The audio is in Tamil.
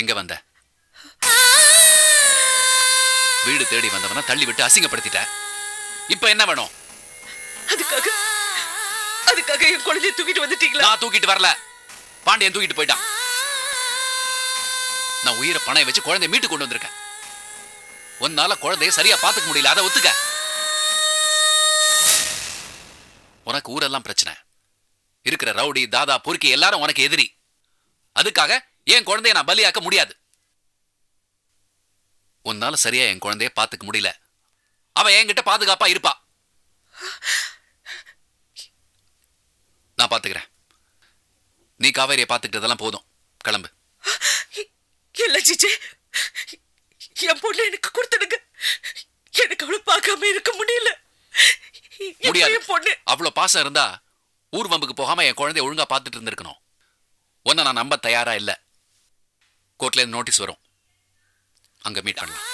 எங்க வந்த? வீடு தேடி வந்தவன தள்ளி விட்டு அசிங்கப்படுத்திட்ட. இப்ப என்ன வேணும்? அதுக்காக என் குழந்தைய தூக்கிட்டு வந்துட்டீங்களா? நான் தூக்கிட்டு வரல, பாண்டியன் தூக்கிட்டு போயிட்டான். நான் உயிரை பணைய வச்சு குழந்தைய மீட்டு கொண்டு வந்திருக்கேன். உன்னால குழந்தைய சரியா பாத்துக்க முடியல, அதை ஒத்துக்க. உனக்கு ஊரெல்லாம் பிரச்சனை, இருக்கிற ரவுடி தாதா பொறுக்கி எல்லாரும் உனக்கு எதிரி. அதுக்காக என் குழந்தைய நான் பலியாக்க முடியாது. உன்னால சரியா என் குழந்தைய பாத்துக்க முடியல, அவ என்கிட்ட பாதுகாப்பா இருப்பா. நான் பாத்துக்கிறேன். நீ காவேரியை பாத்துக்கிட்டதெல்லாம் போதும், கிளம்பு. இல்ல ஜிஜி, என் பொண்ணு எனக்கு கொடுத்துடுங்க. எனக்கு அவளை பார்க்காம இருக்க முடியல. முடியாது. பொண்ணு அவ்வளவு பாசம் இருந்தா ஊர்வம்புக்கு போகாம என் குழந்தைய ஒழுங்கா பாத்துட்டு இருந்திருக்கணும். உன்னை நான் நம்ப தயாரா இல்ல. கோர்ட்ல இருந்து நோட்டீஸ் வரும், அங்க மீட் பண்ணலாம்.